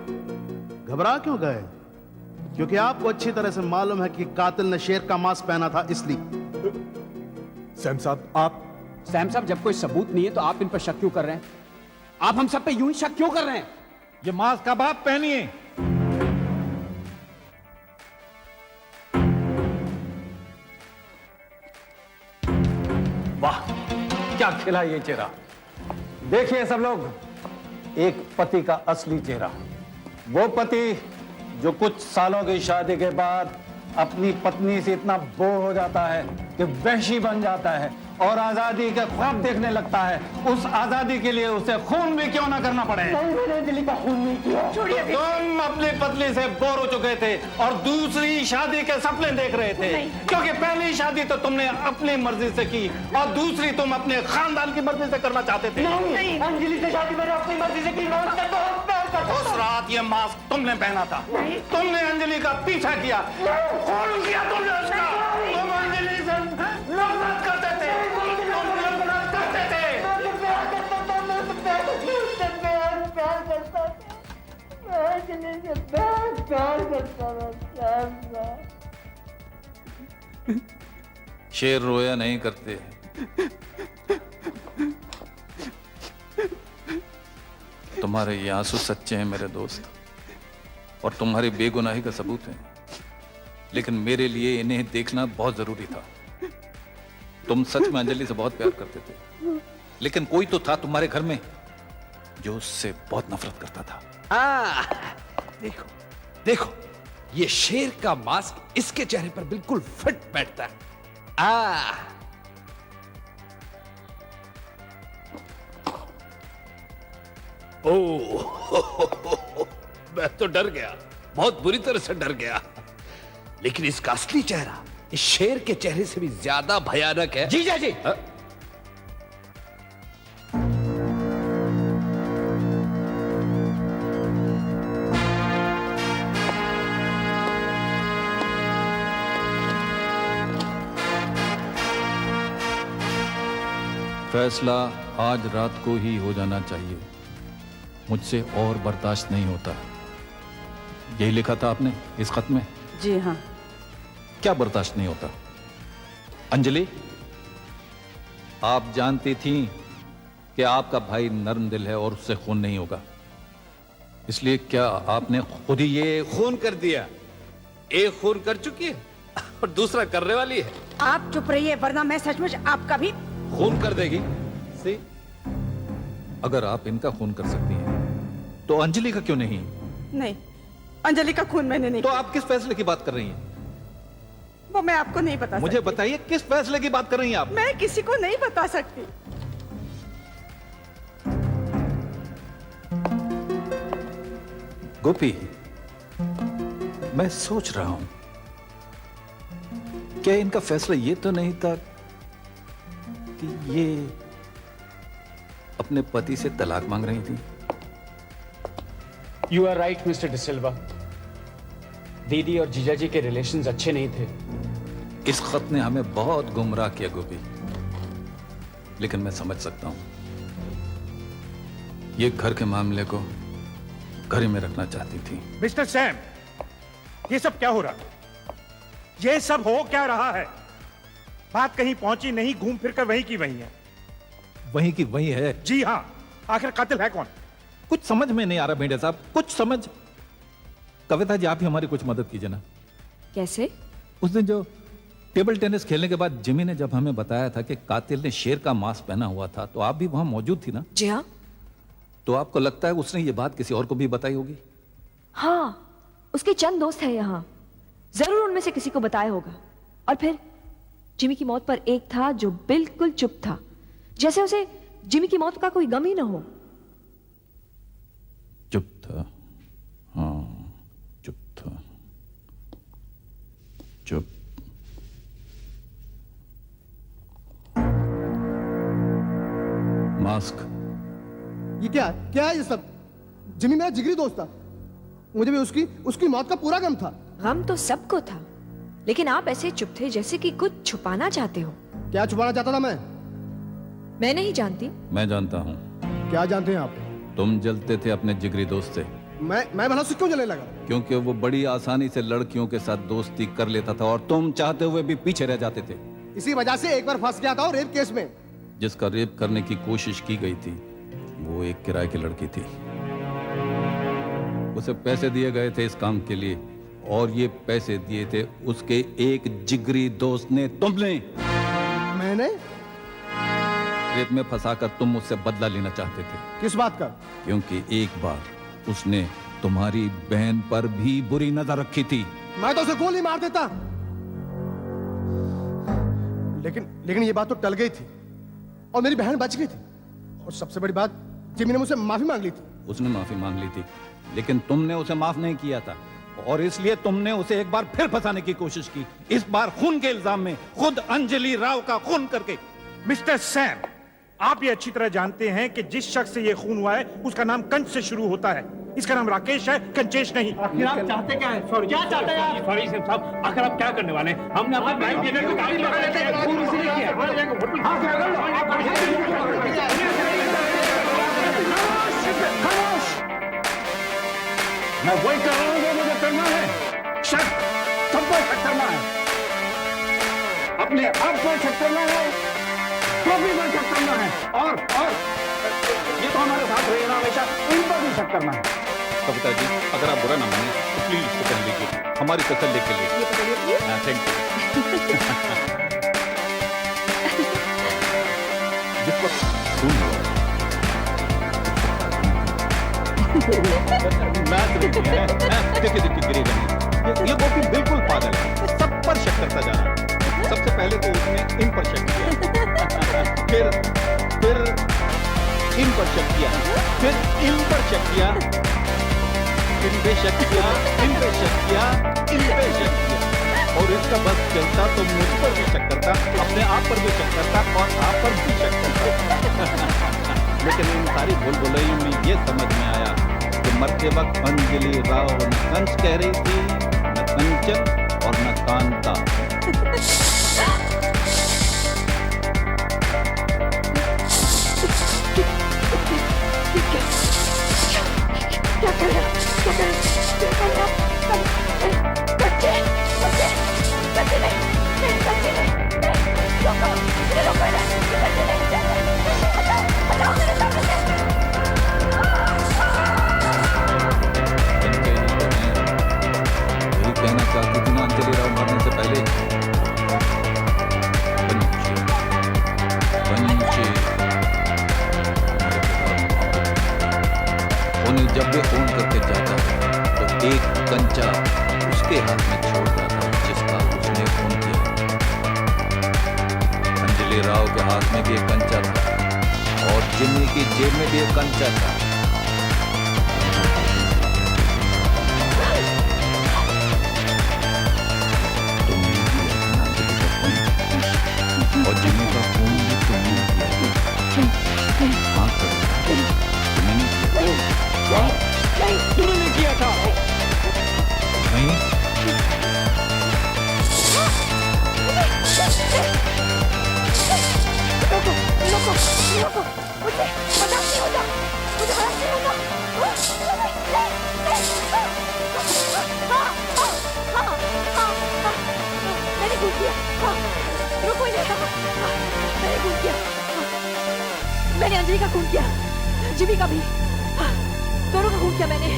घबरा क्यों गए? क्योंकि आपको अच्छी तरह से मालूम है कि कातिल ने शेर का मास्क पहना था, इसलिए। सैम साहब, सैम साहब, जब कोई सबूत नहीं है तो आप इन पर शक क्यों कर रहे हैं? आप हम सब पे यूं ही शक क्यों कर रहे हैं? ये मास्क अब आप पहनिए। वाह, क्या खिला ये चेहरा। देखिए सब लोग, एक पति का असली चेहरा, वो पति जो कुछ सालों की शादी के बाद अपनी पत्नी से इतना बोर हो जाता है कि वहशी बन जाता है और आजादी का ख्वाब देखने लगता है। उस आजादी के लिए उसे खून भी क्यों ना करना पड़े। मैंने अंजलि का खून नहीं किया। तुम अपनी पत्नी से बोर हो चुके थे और दूसरी शादी के सपने देख रहे थे, क्योंकि पहली शादी तो तुमने अपनी मर्जी से की और दूसरी तुम अपने खानदान की मर्जी से करना चाहते थे। नहीं, अंजलि से शादी मैंने अपनी मर्जी से की। उस रात ये मास्क तुमने पहना था, तुमने अंजलि का पीछा किया, खून किया तुमने उसका। तुम अंजलि से नफरत करते थे, तुम नफरत करते थे। शेर रोया नहीं करते। तुम्हारे ये आंसू सच्चे हैं मेरे दोस्त, और तुम्हारी बेगुनाही का सबूत है, लेकिन मेरे लिए इन्हें देखना बहुत जरूरी था। तुम सच में अंजलि से बहुत प्यार करते थे, लेकिन कोई तो था तुम्हारे घर में जो उससे बहुत नफरत करता था। देखो देखो, ये शेर का मास्क इसके चेहरे पर बिल्कुल फिट बैठता है। ओह, मैं तो डर गया, बहुत बुरी तरह से डर गया। लेकिन इसका असली चेहरा इस शेर के चेहरे से भी ज्यादा भयानक है। जीजा जी, फैसला आज रात को ही हो जाना चाहिए, मुझसे और बर्दाश्त नहीं होता। यही लिखा था आपने इस खत में? जी हाँ। क्या बर्दाश्त नहीं होता? अंजलि, आप जानती थी कि आपका भाई नर्म दिल है और उससे खून नहीं होगा, इसलिए क्या आपने खुद ही ये खून कर दिया? एक खून कर चुकी है और दूसरा करने वाली है। आप चुप रहिए, वरना मैं सचमुच आपका भी खून कर देगी। सी, अगर आप इनका खून कर सकती हैं तो अंजलि का क्यों नहीं? नहीं, अंजलि का खून मैंने नहीं। तो आप किस फैसले की बात कर रही हैं? वो मैं आपको नहीं बता मुझे बताइए, किस फैसले की बात कर रही हैं आप? मैं किसी को नहीं बता सकती। गोपी, मैं सोच रहा हूं, क्या इनका फैसला ये तो नहीं था कि ये अपने पति से तलाक मांग रही थी? You are right mister DeSilva. दीदी और जीजा जी के रिलेशंस अच्छे नहीं थे। इस खत ने हमें बहुत गुमराह किया गोपी, लेकिन मैं समझ सकता हूं, ये घर के मामले को घर में रखना चाहती थी। मिस्टर सैम, ये सब क्या हो रहा है? ये सब हो क्या रहा है? बात कहीं पहुंची नहीं, घूम फिर कर वहीं की वहीं है। वहीं की वहीं है? जी हाँ। आखिर कातिल है कौन? कुछ समझ में नहीं आ रहा भेड़े साहब, कुछ समझ। कविता जी, आप ही हमारी कुछ मदद कीजिए ना। कैसे? उस दिन जो टेबल टेनिस खेलने के बाद जिमी ने जब हमें बताया था कि कातिल ने शेर का मांस पहना हुआ था, तो आप भी वहां मौजूद थी ना? जी हाँ। तो आपको लगता है उसने ये बात किसी और को भी बताई होगी? हाँ, उसके चंद दोस्त हैं यहाँ, जरूर उनमें से किसी को बताया होगा। और फिर जिमी की मौत पर एक था जो बिल्कुल चुप था, जैसे उसे जिमी की मौत का कोई गम ही ना हो। चुप था, हाँ चुप था, चुप। मास्क। ये क्या है ये सब? जिमी मेरा जिगरी दोस्त था, मुझे भी उसकी मौत का पूरा गम था। गम तो सबको था, लेकिन आप ऐसे चुप थे जैसे कि कुछ छुपाना चाहते हो। क्या छुपाना चाहता था मैं? मैं नहीं जानती। मैं जानता हूँ। क्या जानते हैं आप? तुम जलते थे अपने जिगरी दोस्त से। मैं भला से क्यों जलने लगा? क्योंकि वो बड़ी आसानी से लड़कियों के साथ दोस्ती कर लेता था और तुम चाहते हुए भी पीछे रह जाते थे। इसी वजह से एक बार फंस गया था, और रेप केस में। जिसका रेप करने की कोशिश की गई थी वो एक किराए की लड़की थी। उसे पैसे दिए गए थे इस काम के लिए, और ये पैसे दिए थे उसके एक जिगरी दोस्त ने, तुमने। मैंने? रेप में फंसाकर तुम मुझसे बदला लेना चाहते थे। किस बात का? क्योंकि एक बार उसने तुम्हारी बहन पर भी बुरी नजर रखी थी। मैं तो उसे गोली मार देता, लेकिन ये बात तो टल गई थी और मेरी बहन बच गई थी। और सबसे बड़ी बात, जिमी ने मुझसे माफी मांग ली थी। उसने माफी मांग ली थी, लेकिन तुमने उसे माफ नहीं किया था, और इसलिए तुमने उसे एक बार फिर फंसाने की कोशिश की, इस बार खून के इल्जाम में, खुद अंजलि राव का खून करके। मिस्टर सैम, आप ये अच्छी तरह जानते हैं कि जिस शख्स से ये खून हुआ है उसका नाम कंच से शुरू होता है। इसका नाम राकेश है, कंचेश नहीं। आखिर आप चाहते क्या है? सॉरी, क्या चाहते हैं? सॉरी साहब, आखिर आप क्या करने वाले हैं? हमने अपना प्राइम डिनर को काम लगा लेते हैं, खून उसी ने किया। मैं वही कर रहा हूँ जो मुझे करना है। शक, सबको शक करना है, अपने आप को शक करना है, टोपी पर शक करना है, और ये तो हमारे साथ रहेगा हमेशा, इन पर भी शक करना है। कविता जी, अगर आप बुरा ना माने तो प्लीज इसको पहन लीजिए, हमारी तसल्ली के लिए। Thank you. जिस वक्त खून हुआ देखिए गिरेगा नहीं, ये गोपी बिल्कुल पागल है, सब पर शक करता जा रहा है। सबसे पहले तो उसने इन पर शक किया, फिर इन पर शक किया, फिर इन पर शक किया, इन पे शक किया, इन पे शक किया, इन पे शक किया, और इसका बस चलता तो मुझ पर भी शक करता, अपने आप पर भी शक करता, और आप पर भी शक करता। लेकिन इन सारी भूल-भुलैयों में ये समझ में आया कि मरते वक्त अंजलि राव न कंच कह रही थी, न कंचन और न कांता। क्या कर रहा? यही कहना चाहती थी ना अंजलि राव मरने से पहले। उन्हें जब भी फोन करके जाता तो एक कंचा उसके हाथ में छोड़ जाता जिसका उसने फोन किया। अंजलि राव के हाथ में भी एक कंचा था और जिमी की जेब में भी एक कंचा था। और जिमी का खून भी तुमने किया। हाँ तुमने किया था। नहीं मुझे बर्दाश्त नहीं होता, मुझे बर्दाश्त नहीं होता। मैंने भूल किया। रुको इधर, मैंने भूल किया। मैंने अंजलि का खून किया, जिमी का भी, दोनों का खून किया मैंने।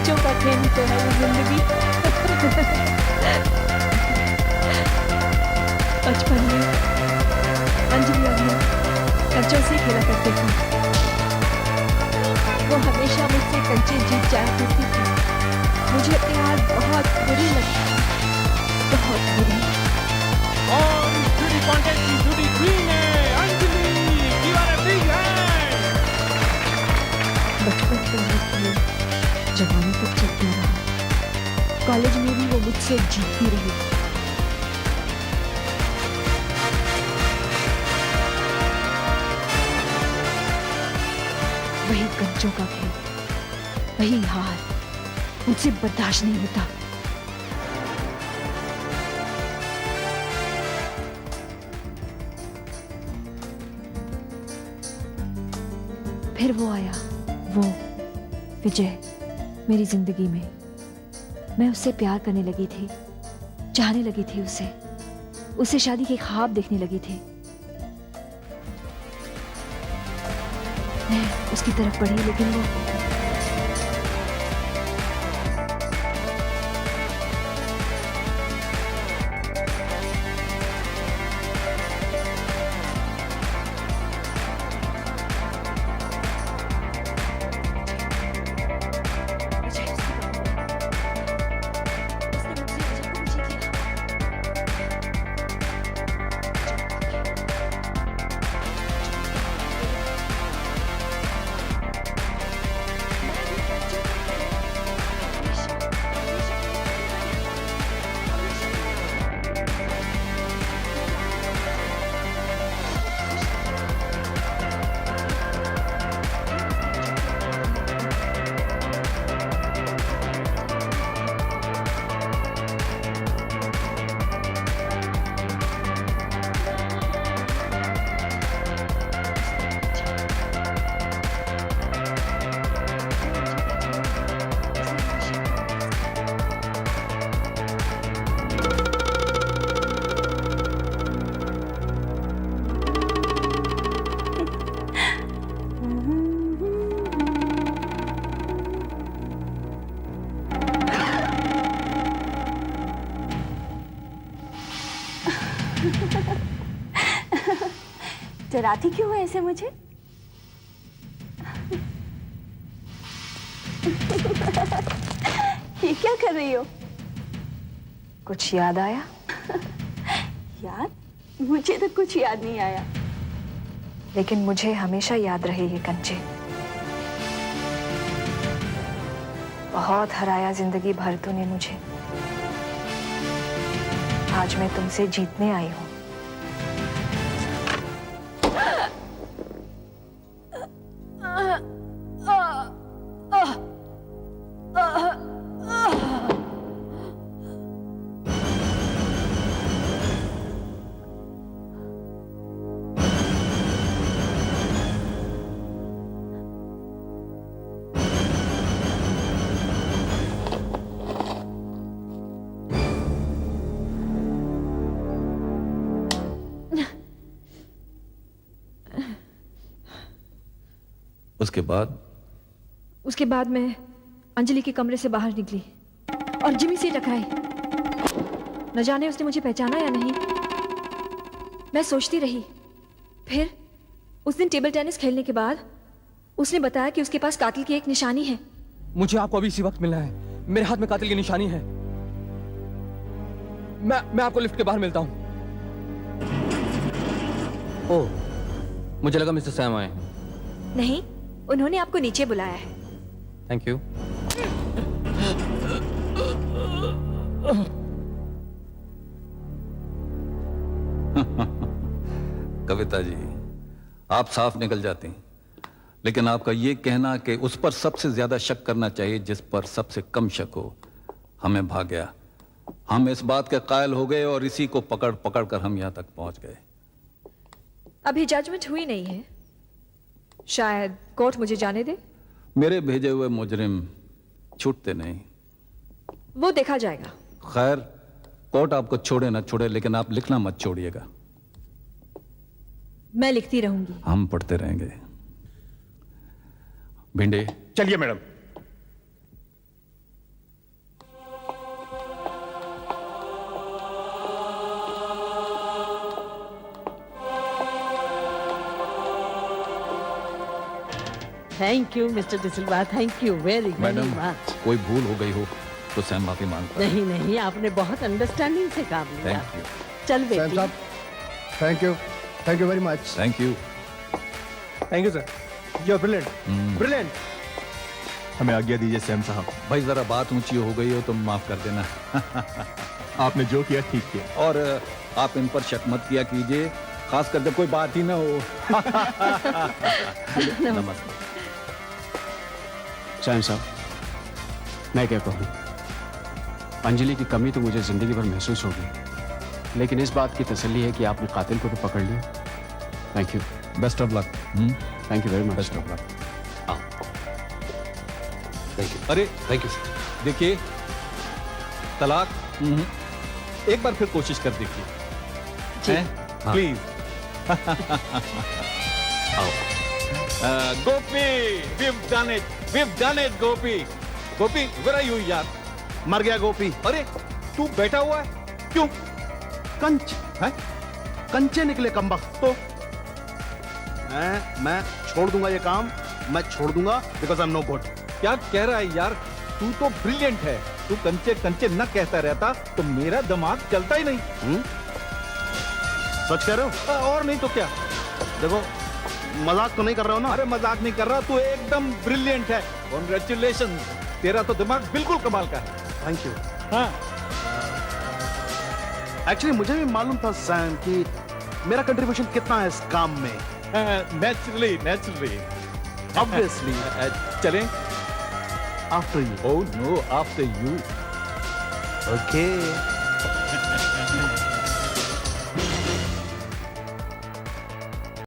कंचों का खेल तो है ये जिंदगी। बचपन में अंजलि और मैं कंचों से खेला करते थे। वो हमेशा मुझसे कंचे जीत जाया करती थी। मुझे अपनी हार बहुत बुरी लगती थी, बहुत बुरी। और इस ब्यूटी कॉन्टेस्ट की ब्यूटी क्वीन है Anjali. Give her a big hand. बचपन से लेकर जवानी तक चलता रहा। कॉलेज में भी वो मुझसे जीतती रही। वही कंचों का खेल, वही हार मुझसे बर्दाश्त नहीं होता। फिर वो आया, वो विजय मेरी जिंदगी में। मैं उससे प्यार करने लगी थी, चाहने लगी थी उससे शादी के ख्वाब देखने लगी थी। मैं उसकी तरफ बढ़ी, लेकिन वो डराती क्यों है ऐसे मुझे? ये क्या कर रही हो? कुछ याद आया? याद? मुझे तो कुछ याद नहीं आया। लेकिन मुझे हमेशा याद रहे ये कंचे। बहुत हराया जिंदगी भर तूने मुझे। आज मैं तुमसे जीतने आई हूं। उसके बाद मैं अंजलि के कमरे से बाहर निकली और जिमी से टकराई। न जाने उसने मुझे पहचाना या नहीं। मैं सोचती रही। फिर उस दिन टेबल टेनिस खेलने के बाद उसने बताया कि उसके पास कातिल की एक निशानी है। मुझे आपको अभी इसी वक्त मिलना है। मेरे हाथ में कातिल की निशानी है। मैं आपको लिफ्ट के बाहर मिलता हूं। ओह, मुझे लगा मिस्टर सैम आए। नहीं, उन्होंने आपको नीचे बुलाया है। Thank you. कविता जी, आप साफ निकल जाती, लेकिन आपका ये कहना कि उस पर सबसे ज्यादा शक करना चाहिए जिस पर सबसे कम शक हो, हमें भा गया। हम इस बात के कायल हो गए और इसी को पकड़ पकड़ कर हम यहां तक पहुंच गए। अभी जजमेंट हुई नहीं है। शायद कोर्ट मुझे जाने दे। मेरे भेजे हुए मुजरिम छूटते नहीं। वो देखा जाएगा। खैर, कोर्ट आपको छोड़े ना छोड़े, लेकिन आप लिखना मत छोड़िएगा। मैं लिखती रहूंगी। हम पढ़ते रहेंगे। भिंडे, चलिए madam. Thank you mister DeSilva, thank you very very madam much. कोई भूल हो गई हो तो सैम माफी मांगता है। नहीं नहीं, आपने बहुत अंडरस्टैंडिंग से काम लिया। Thank you. चल सैम बेटी। साहब, thank you very much. Thank you. Thank you sir, you are brilliant, brilliant. हमें आज्ञा दीजिए सैम साहब। भाई जरा बात ऊंची हो गई हो तो माफ कर देना। आपने जो किया ठीक किया। और आप इन पर शक मत किया कीजिए, खासकर जब कोई बात ही ना हो। नमस्ते। सैम साहब, मैं क्या कहूँ, अंजलि की कमी तो मुझे जिंदगी भर महसूस होगी, लेकिन इस बात की तसल्ली है कि आपने कातिल को तो पकड़ लिया। Thank you. Best of luck. Thank you very much. Best of luck. Thank you. अरे थैंक यू। देखिए, तलाक एक बार फिर कोशिश कर देखिए। हाँ। Please. Gopi, we've done it, Gopi. Gopi, where are you यार? मर गया गोपी। अरे तू बैठा हुआ है क्यों? कंच है, कंचे निकले कमबख्त। तो मैं छोड़ दूंगा ये काम, मैं छोड़ दूंगा because I am no good. क्या कह रहा है यार? तू तो ब्रिलियंट है। तू कंचे कंचे न कहता रहता तो मेरा दिमाग चलता ही नहीं। सच कह रहे हो? और नहीं तो क्या। देखो, मजाक तो नहीं कर रहे हो ना? अरे मजाक नहीं कर रहा, तू एकदम ब्रिलियंट है। कॉन्ग्रेचुलेशन, तेरा तो दिमाग बिल्कुल कमाल का है। Thank you. हाँ। एक्चुअली मुझे भी मालूम था सैम कि मेरा कंट्रीब्यूशन कितना है इस काम में। Naturally obviously. चलें? After you. Oh no, after you. Okay.